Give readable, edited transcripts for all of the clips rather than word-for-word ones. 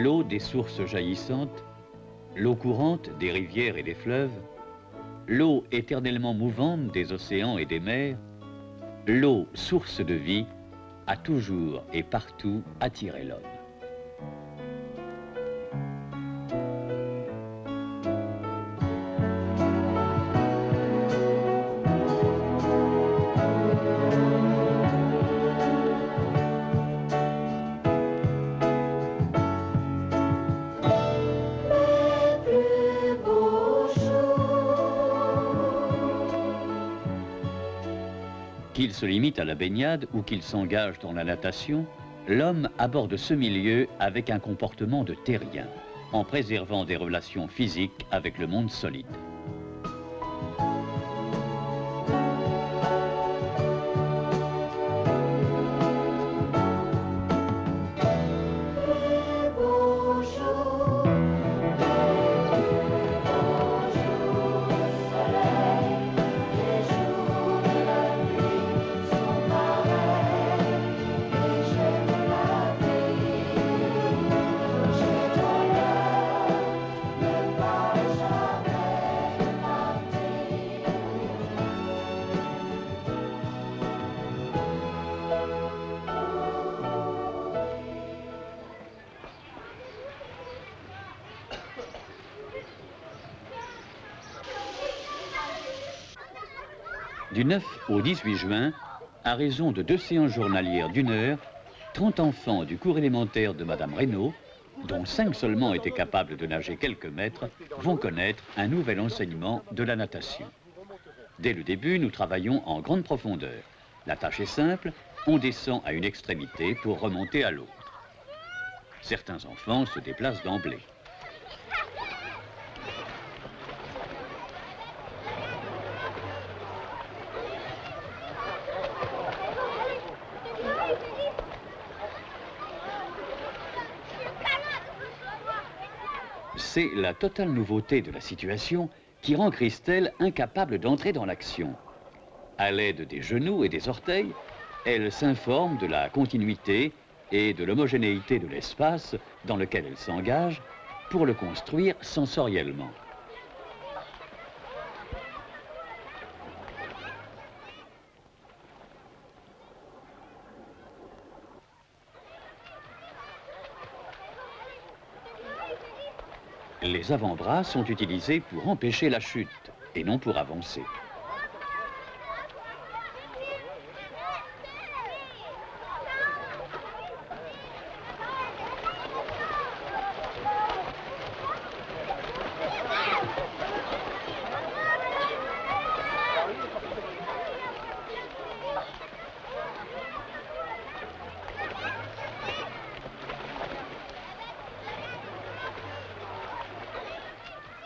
l'eau des sources jaillissantes, l'eau courante des rivières et des fleuves, l'eau éternellement mouvante des océans et des mers, l'eau, source de vie, a toujours et partout attiré l'homme. Qu'il se limite à la baignade ou qu'il s'engage dans la natation, l'homme aborde ce milieu avec un comportement de terrien, en préservant des relations physiques avec le monde solide. Du 9 au 18 juin, à raison de 2 séances journalières d'1 heure, 30 enfants du cours élémentaire de Madame Reynaud, dont 5 seulement étaient capables de nager quelques mètres, vont connaître un nouvel enseignement de la natation. Dès le début, nous travaillons en grande profondeur. La tâche est simple, on descend à une extrémité pour remonter à l'autre. Certains enfants se déplacent d'emblée. C'est la totale nouveauté de la situation qui rend Christelle incapable d'entrer dans l'action. À l'aide des genoux et des orteils, elle s'informe de la continuité et de l'homogénéité de l'espace dans lequel elle s'engage pour le construire sensoriellement. Les avant-bras sont utilisés pour empêcher la chute et non pour avancer.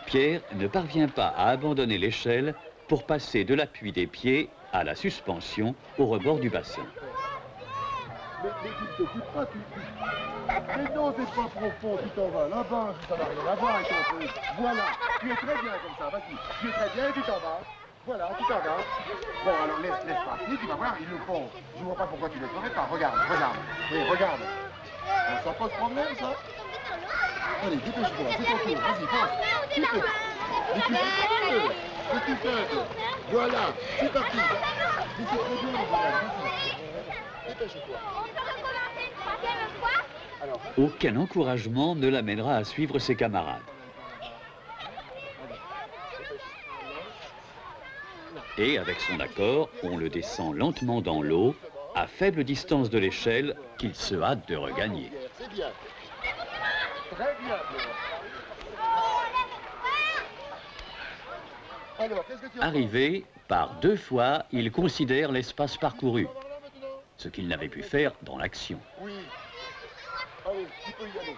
Pierre ne parvient pas à abandonner l'échelle pour passer de l'appui des pieds à la suspension au rebord du bassin. Mais tu ne te pas, Mais non, c'est pas profond, tu t'en vas là-bas, ça n'a rien à voir avec ton truc. Voilà, tu es très bien comme ça, vas-y. Tu es très bien et tu t'en vas. Voilà, tu t'en vas. Bon, alors laisse partir, tu vas voir, ils le font. Je vois pas pourquoi tu ne le ferais pas. Regarde. Oui, regarde. Ça pose problème, ça? Allez, dépêche-toi, c'est ton tour, vas-y, fonce. Tu peux. Mais tu peux. Mais tu peux. Voilà, c'est parti. Mais c'est très bien, voilà, vas-y. Dépêche-toi. Aucun encouragement ne l'amènera à suivre ses camarades. Et avec son accord, on le descend lentement dans l'eau, à faible distance de l'échelle, qu'il se hâte de regagner. C'est bien. Très bien. Alors, qu'est-ce que tu as? Arrivé, par 2 fois, il considère l'espace parcouru, ce qu'il n'avait pu faire dans l'action. Oui. Allez, tu peux y aller.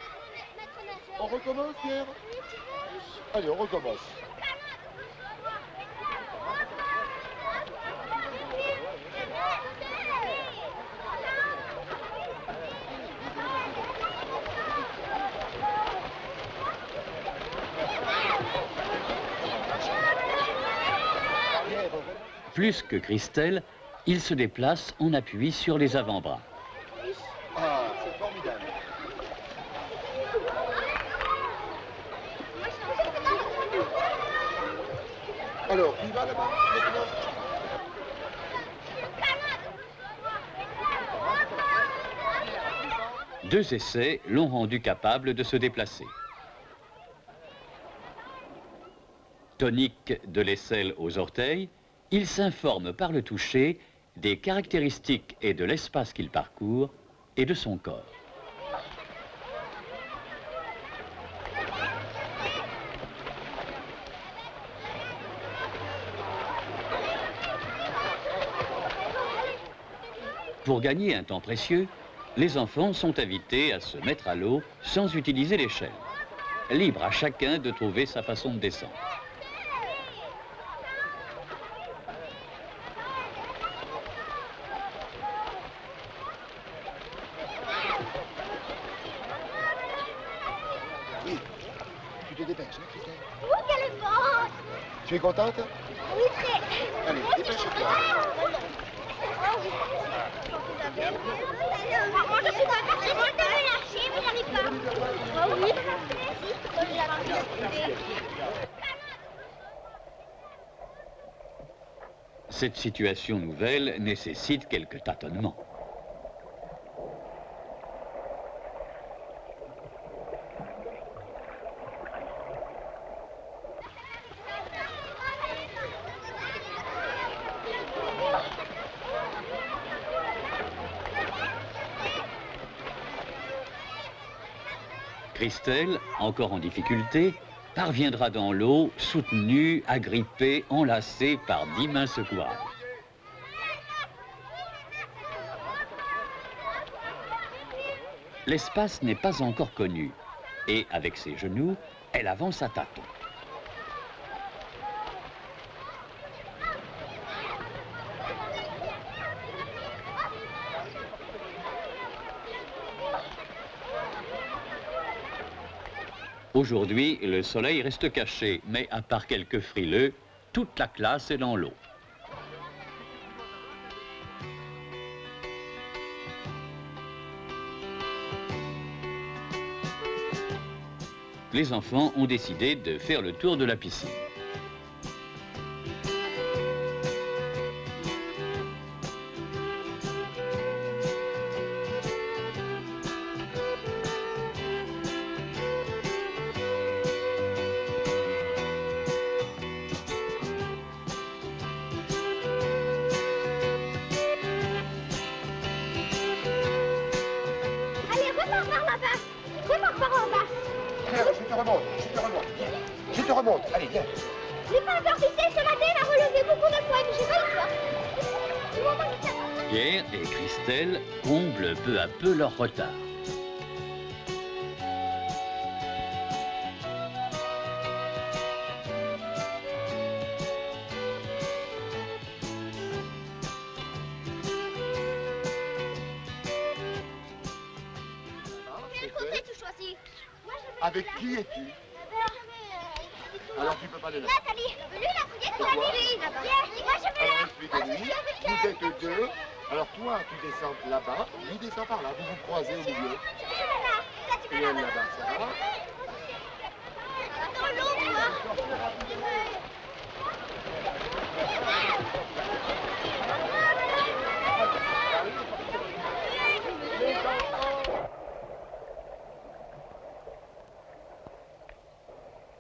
On recommence, Pierre? Allez, on recommence. Plus que Christelle, il se déplace en appui sur les avant-bras. Ah, c'est formidable. Alors, tu vas là-bas maintenant? Deux essais l'ont rendu capable de se déplacer. Tonique de l'aisselle aux orteils, il s'informe par le toucher des caractéristiques et de l'espace qu'il parcourt et de son corps. Pour gagner un temps précieux, les enfants sont invités à se mettre à l'eau sans utiliser l'échelle. Libre à chacun de trouver sa façon de descendre. Oui, tu te dépêches, hein, Christelle? Oui, qu'elle est forte. Tu es contente? Oui, très. Allez, dépêche-toi. Maman, je suis pas forcément de me lâcher, mais j'arrive pas. Oh oui. Cette situation nouvelle nécessite quelques tâtonnements. Christelle, encore en difficulté, parviendra dans l'eau, soutenue, agrippée, enlacée par 10 mains secouables. L'espace n'est pas encore connu, et avec ses genoux, elle avance à tâtons. Aujourd'hui, le soleil reste caché, mais à part quelques frileux, toute la classe est dans l'eau. Les enfants ont décidé de faire le tour de la piscine. Allez, repars par là-bas. Repars par en bas. Claire, je te remonte, je te remonte. Allez, viens. J'ai pas encore quitté ce matin, elle a relevé beaucoup de fois, mais j'ai pas eu le Pierre et Christelle comblent peu à peu leur retard. Quel côté tu choisis? Moi, je veux Avec qui es-tu? Alors tu peux pas aller là. Nathalie, lui, la fouillette, c'est la nuit. Moi, je veux Alors là. explique-lui, vous êtes deux. Alors toi, tu descends là-bas, lui descend par là, vous vous croisez au milieu. Je veux là. Là, tu Et peux elle là-bas. là-bas, ça va? Dans l'eau, moi.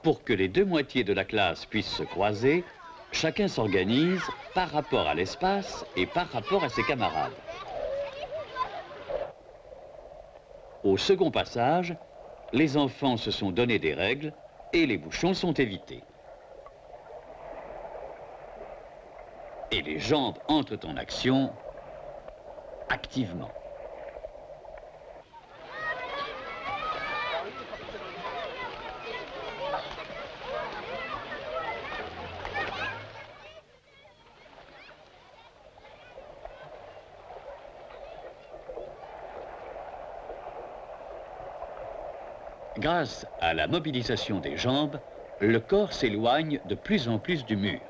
Pour que les deux moitiés de la classe puissent se croiser, chacun s'organise par rapport à l'espace et par rapport à ses camarades. Au second passage, les enfants se sont donné des règles et les bouchons sont évités. Et les jambes entrent en action activement. Grâce à la mobilisation des jambes, le corps s'éloigne de plus en plus du mur.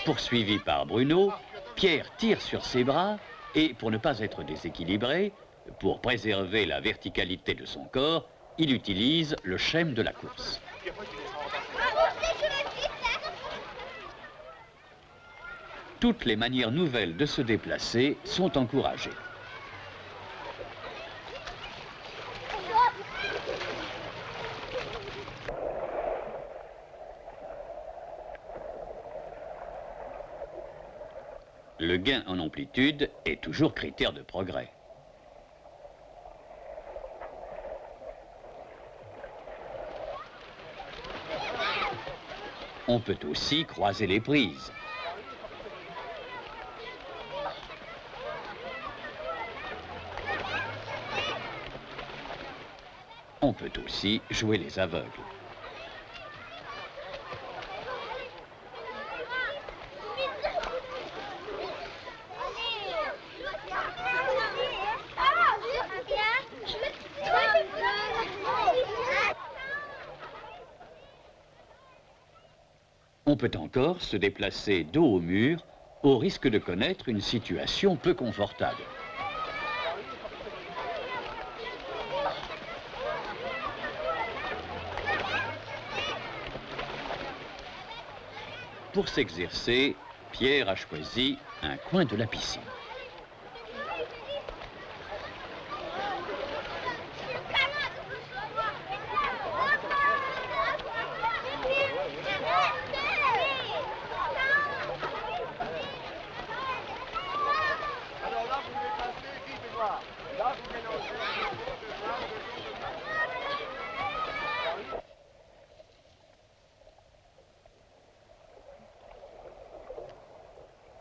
Poursuivi par Bruno, Pierre tire sur ses bras et, pour ne pas être déséquilibré, pour préserver la verticalité de son corps, il utilise le schème de la course. Puis après, tu Toutes les manières nouvelles de se déplacer sont encouragées. Le gain en amplitude est toujours critère de progrès. On peut aussi croiser les prises. On peut aussi jouer les aveugles. On peut encore se déplacer dos au mur au risque de connaître une situation peu confortable. Pour s'exercer, Pierre a choisi un coin de la piscine.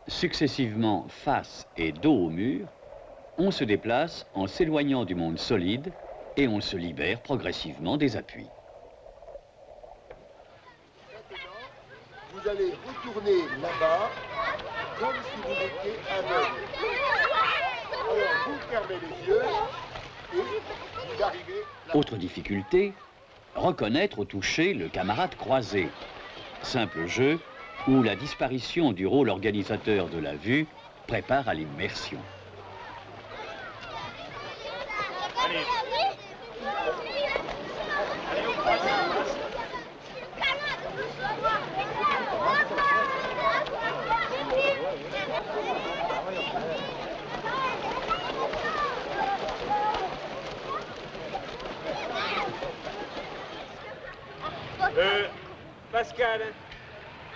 Successivement face et dos au mur, on se déplace en s'éloignant du monde solide et on se libère progressivement des appuis. Vous allez retourner là-bas comme si vous étiez aveugle. Alors vous fermez les yeux et vous arrivez là. Autre difficulté, reconnaître au toucher le camarade croisé. Simple jeu où la disparition du rôle organisateur de la vue prépare à l'immersion.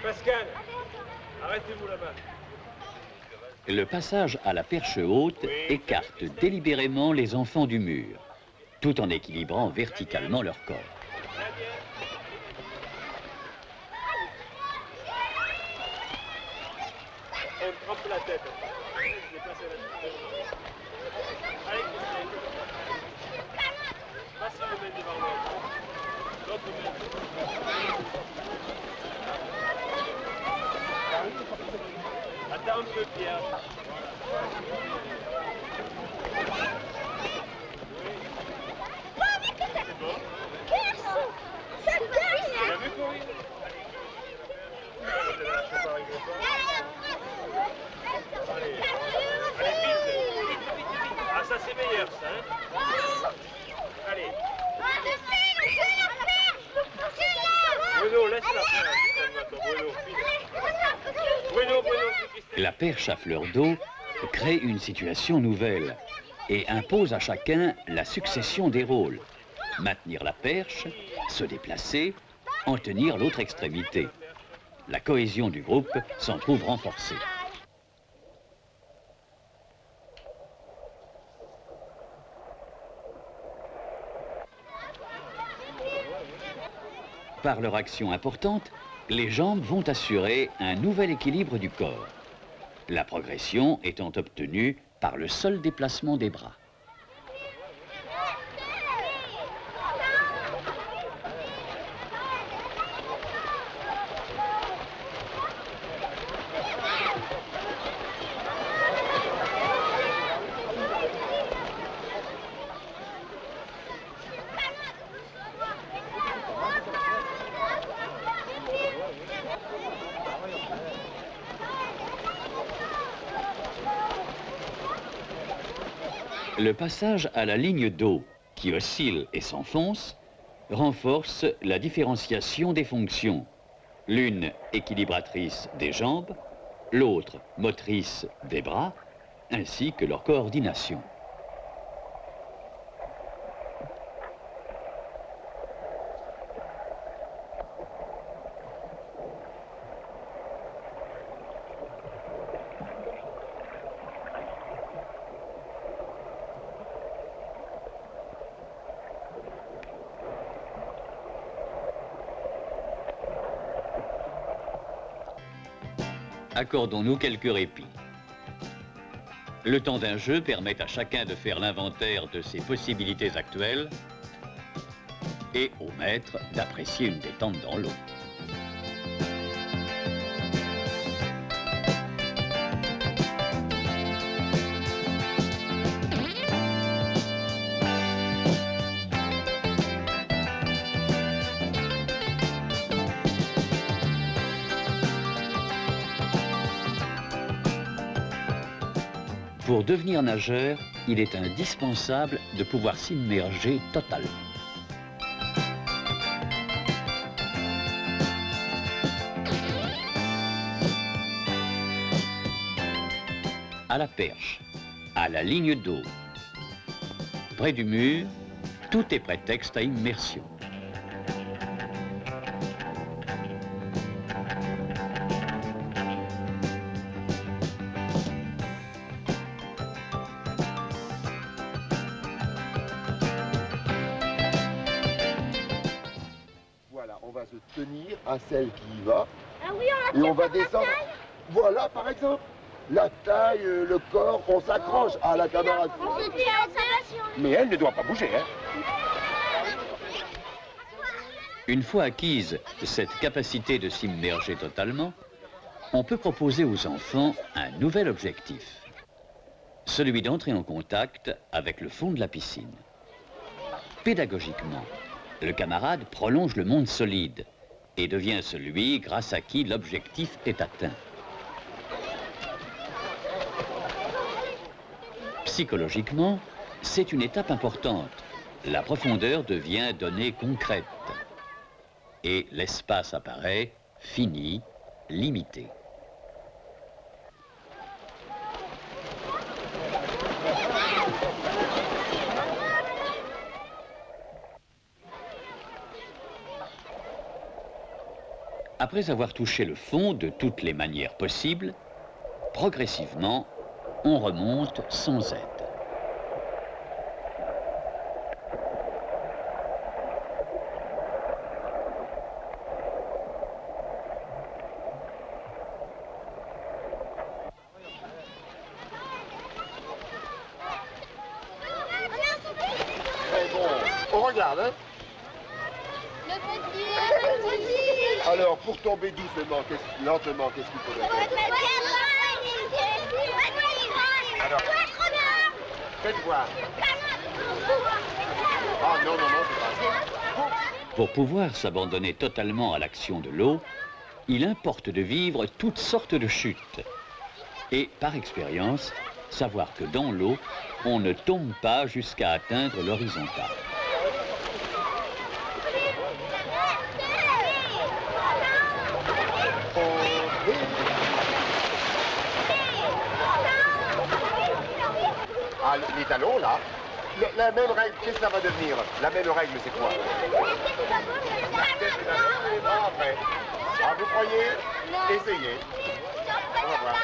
Pascal, arrêtez-vous là-bas. Le passage à la perche haute écarte délibérément les enfants du mur, tout en équilibrant verticalement leur corps. On trempe la tête. Déplacez la tête. Allez, passez le main devant l'autre. L'autre main. Attends un peu, Pierre. Ah, ça c'est meilleur, ça, hein? Allez. Bruno, laisse la faire. Bruno, La perche à fleur d'eau crée une situation nouvelle et impose à chacun la succession des rôles. Maintenir la perche, se déplacer, en tenir l'autre extrémité. La cohésion du groupe s'en trouve renforcée. Par leur action importante, les jambes vont assurer un nouvel équilibre du corps. La progression étant obtenue par le seul déplacement des bras. Le passage à la ligne d'eau, qui oscille et s'enfonce, renforce la différenciation des fonctions. L'une équilibratrice des jambes, l'autre motrice des bras, ainsi que leur coordination. Accordons-nous quelques répits. Le temps d'un jeu permet à chacun de faire l'inventaire de ses possibilités actuelles et au maître d'apprécier une détente dans l'eau. Pour devenir nageur, il est indispensable de pouvoir s'immerger totalement. À la perche, à la ligne d'eau, près du mur, tout est prétexte à immersion. On va se tenir à celle qui y va. Ah oui, et on va descendre. Voilà, par exemple, la taille, le corps, on s'accroche à la camarade. Mais elle ne doit pas bouger, hein. Une fois acquise cette capacité de s'immerger totalement, on peut proposer aux enfants un nouvel objectif, celui d'entrer en contact avec le fond de la piscine. Pédagogiquement, le camarade prolonge le monde solide et devient celui grâce à qui l'objectif est atteint. Psychologiquement, c'est une étape importante. La profondeur devient donnée concrète et l'espace apparaît fini, limité. Après avoir touché le fond de toutes les manières possibles, progressivement, on remonte sans aide. Très bon. On regarde, hein. Le petit. Alors, pour tomber doucement, lentement, qu'est-ce qu'il faudrait faire? Alors, faites voir. Ah non, non, non, c'est pas ça. Pour pouvoir s'abandonner totalement à l'action de l'eau, il importe de vivre toutes sortes de chutes. Et par expérience, savoir que dans l'eau, on ne tombe pas jusqu'à atteindre l'horizontale. Ah, les talons, là, la même règle, qu'est-ce que ça va devenir? La même règle, c'est quoi? Les bras après. Ah, vous croyez? Essayez. On va voir.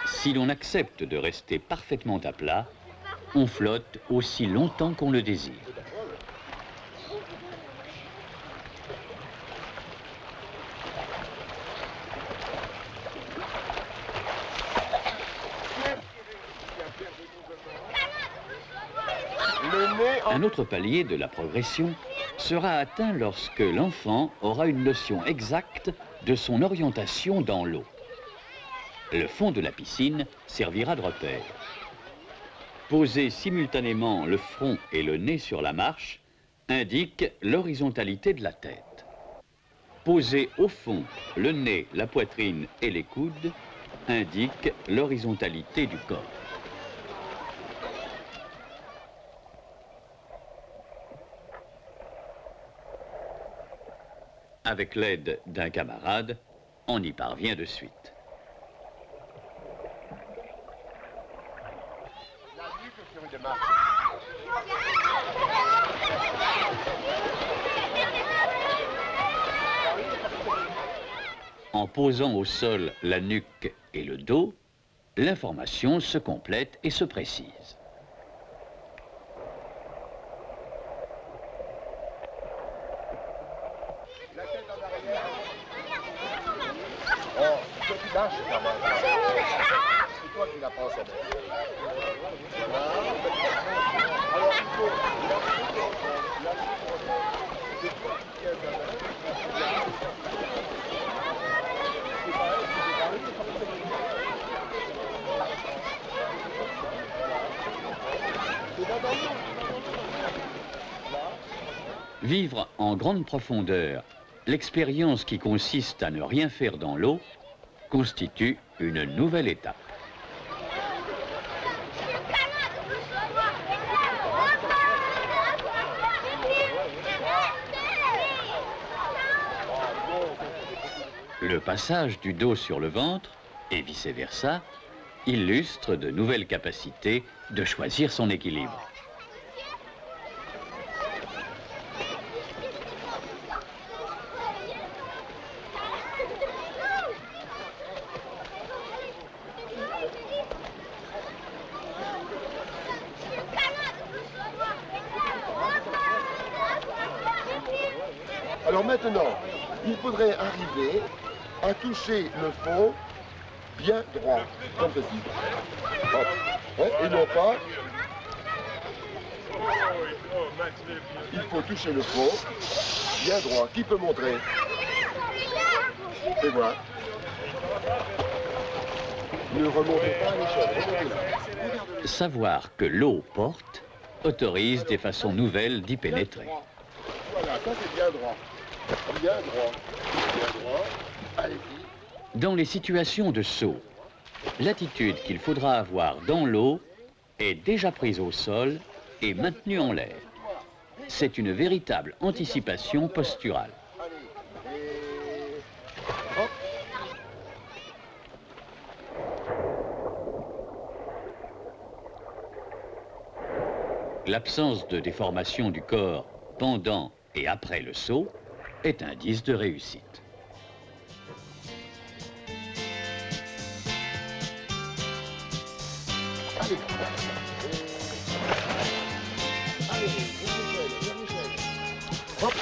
Si l'on accepte de rester parfaitement à plat, on flotte aussi longtemps qu'on le désire. Un autre palier de la progression sera atteint lorsque l'enfant aura une notion exacte de son orientation dans l'eau. Le fond de la piscine servira de repère. Poser simultanément le front et le nez sur la marche indique l'horizontalité de la tête. Poser au fond le nez, la poitrine et les coudes indique l'horizontalité du corps. Avec l'aide d'un camarade, on y parvient de suite. La nuque sur une marche. En posant au sol la nuque et le dos, l'information se complète et se précise. La tête en arrière. Oh, toi tu lâches quand même. C'est toi qui la penses à mettre. Voilà. Alors il faut c'est toi qui tiens ta main. C'est pareil, c'est pareil, c'est pareil. C'est dans l'eau. Vivre en grande profondeur l'expérience qui consiste à ne rien faire dans l'eau constitue une nouvelle étape. Le passage du dos sur le ventre, et vice-versa, illustre de nouvelles capacités de choisir son équilibre. Alors maintenant, il faudrait arriver à toucher le fond bien droit, comme ceci. Hop. Ouais, et non pas. Il faut toucher le fond bien droit. Qui peut montrer? Et voilà. Ne remontez pas à l'échelle, remontez là. Savoir que l'eau porte autorise des façons nouvelles d'y pénétrer. Voilà, ça c'est bien droit. Bien droit. Bien droit. Allez-y. Dans les situations de saut, l'attitude qu'il faudra avoir dans l'eau est déjà prise au sol et maintenue en l'air. C'est une véritable anticipation posturale. Allez. Et... hop. L'absence de déformation du corps pendant et après le saut est indice de réussite. Allez. Allez, Michel. Hop.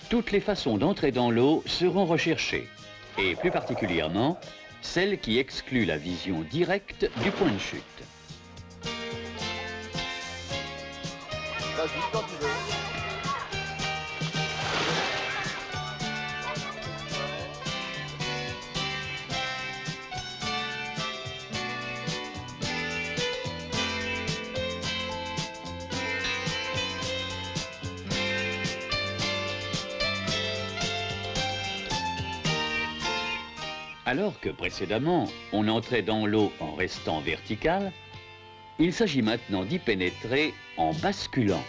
Toutes les façons d'entrer dans l'eau seront recherchées, et plus particulièrement celles qui excluent la vision directe du point de chute. Vas-y, quand tu veux. Alors que précédemment, on entrait dans l'eau en restant vertical, il s'agit maintenant d'y pénétrer en basculant,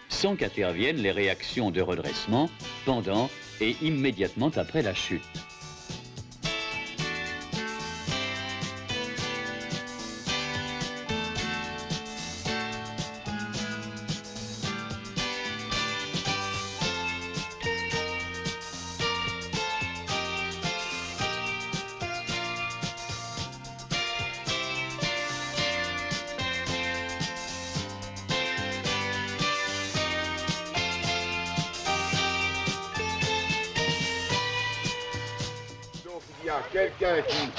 sans qu'interviennent les réactions de redressement pendant et immédiatement après la chute. Il y a quelqu'un qui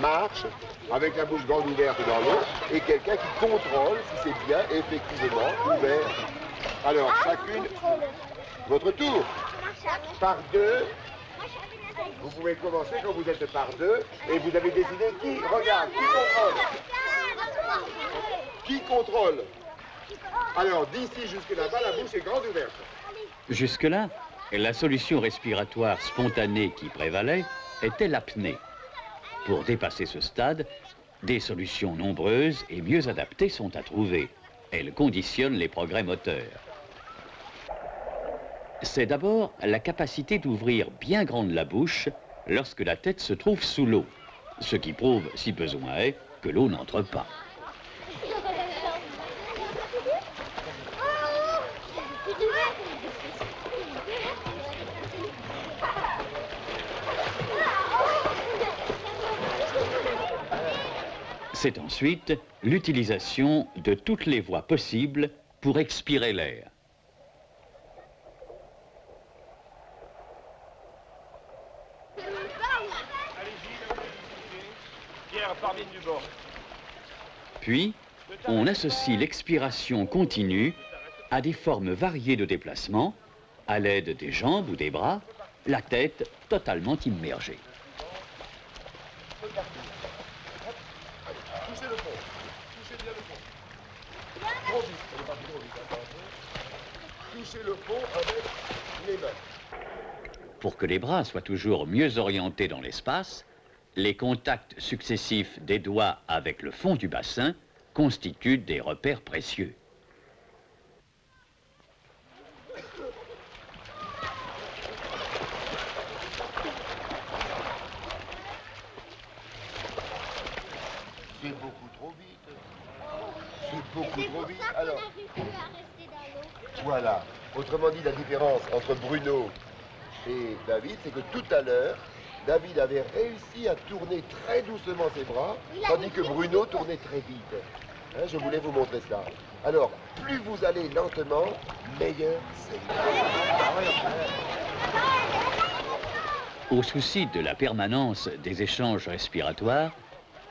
marche avec la bouche grande ouverte dans l'eau et quelqu'un qui contrôle si c'est bien effectivement ouvert. Alors, chacune, votre tour. Par deux, vous pouvez commencer quand vous êtes par deux et vous avez décidé qui regarde, qui contrôle. Alors, d'ici jusque là-bas, la bouche est grande ouverte. Jusque-là, la solution respiratoire spontanée qui prévalait était l'apnée. Pour dépasser ce stade, des solutions nombreuses et mieux adaptées sont à trouver. Elles conditionnent les progrès moteurs. C'est d'abord la capacité d'ouvrir bien grande la bouche lorsque la tête se trouve sous l'eau, ce qui prouve, si besoin est, que l'eau n'entre pas. C'est ensuite l'utilisation de toutes les voies possibles pour expirer l'air. Puis, on associe l'expiration continue à des formes variées de déplacement, à l'aide des jambes ou des bras, la tête totalement immergée. Touchez le fond. Touchez bien le fond. Trop vite, on est parti trop vite, attention. Touchez le fond avec les mains. Pour que les bras soient toujours mieux orientés dans l'espace, les contacts successifs des doigts avec le fond du bassin constituent des repères précieux. C'est beaucoup trop vite. C'est beaucoup trop vite. Alors, voilà. Autrement dit, la différence entre Bruno et David, c'est que tout à l'heure, David avait réussi à tourner très doucement ses bras, tandis que Bruno tournait très vite. Hein, je voulais vous montrer ça. Alors, plus vous allez lentement, meilleur c'est. Au souci de la permanence des échanges respiratoires,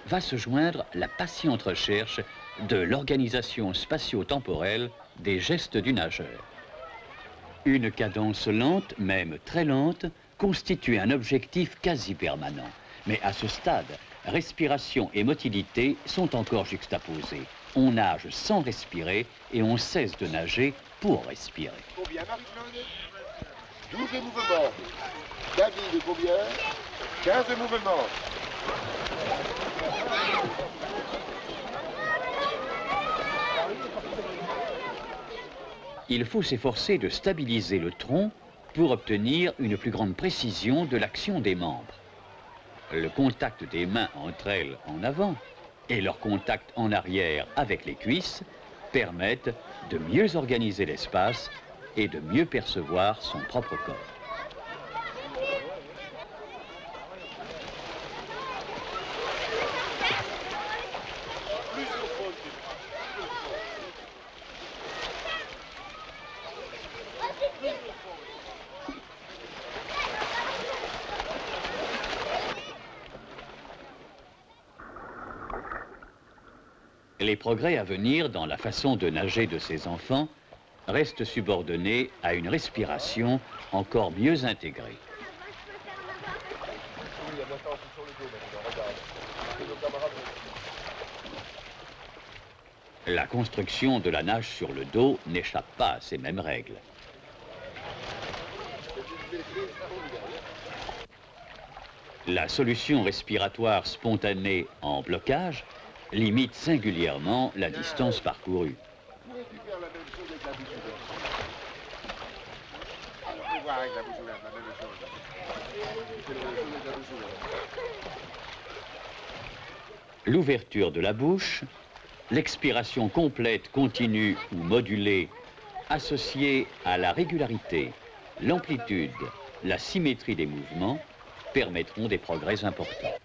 va se joindre la patiente recherche de l'organisation spatio-temporelle des gestes du nageur. Une cadence lente, même très lente, constitue un objectif quasi permanent. Mais à ce stade, respiration et motilité sont encore juxtaposées. On nage sans respirer et on cesse de nager pour respirer. Combien, Marie-Claude? 12 mouvements. David, combien? 15 mouvements. Il faut s'efforcer de stabiliser le tronc pour obtenir une plus grande précision de l'action des membres. Le contact des mains entre elles en avant et leur contact en arrière avec les cuisses permettent de mieux organiser l'espace et de mieux percevoir son propre corps. Les progrès à venir dans la façon de nager de ces enfants restent subordonnés à une respiration encore mieux intégrée. La construction de la nage sur le dos n'échappe pas à ces mêmes règles. La solution respiratoire spontanée en blocage limite singulièrement la distance parcourue. Pourrais-tu faire la même chose avec la bouche ouverte? On peut voir avec la bouche ouverte, la même chose. C'est la même chose avec la bouche ouverte. L'ouverture de la bouche, l'expiration complète, continue ou modulée, associée à la régularité, l'amplitude, la symétrie des mouvements, permettront des progrès importants.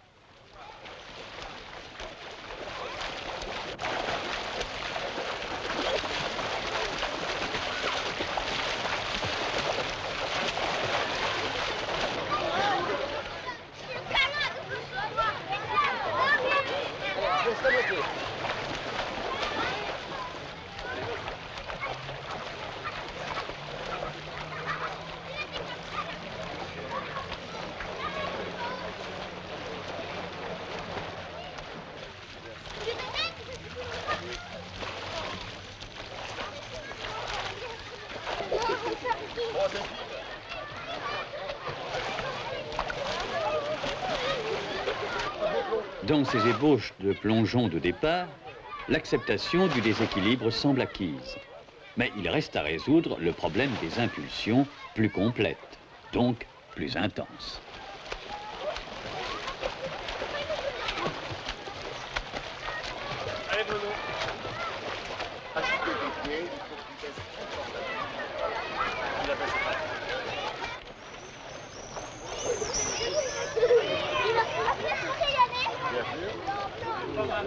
Dans ces ébauches de plongeon de départ, l'acceptation du déséquilibre semble acquise. Mais il reste à résoudre le problème des impulsions plus complètes, donc plus intenses. Allez, Bruno. Agite tes pieds, il faut que tu testes confortablement. Il a passé par là. Bien sûr. Pas mal.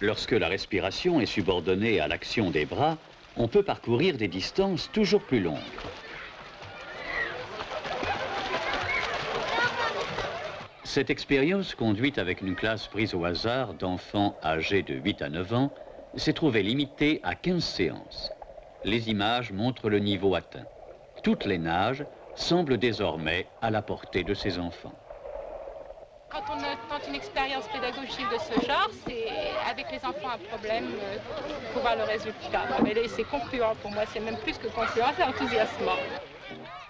Lorsque la respiration est subordonnée à l'action des bras, on peut parcourir des distances toujours plus longues. Cette expérience, conduite avec une classe prise au hasard d'enfants âgés de 8 à 9 ans, s'est trouvée limitée à 15 séances. Les images montrent le niveau atteint. Toutes les nages semblent désormais à la portée de ces enfants. Quand on tente une expérience pédagogique de ce genre, c'est avec les enfants un problème pour voir le résultat. Mais c'est concluant pour moi, c'est même plus que concluant, c'est enthousiasmant.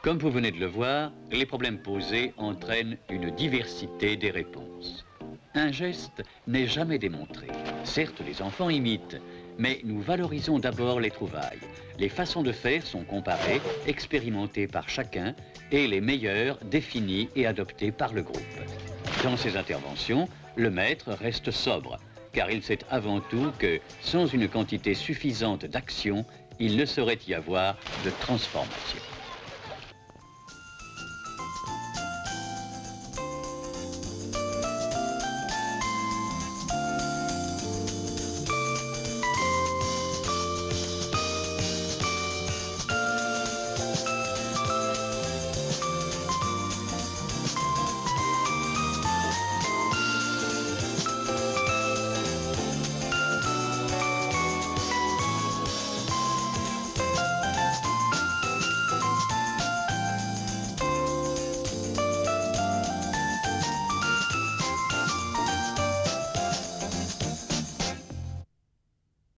Comme vous venez de le voir, les problèmes posés entraînent une diversité des réponses. Un geste n'est jamais démontré. Certes, les enfants imitent, mais nous valorisons d'abord les trouvailles. Les façons de faire sont comparées, expérimentées par chacun, et les meilleures définies et adoptées par le groupe. Dans ces interventions, le maître reste sobre, car il sait avant tout que, sans une quantité suffisante d'action, il ne saurait y avoir de transformation.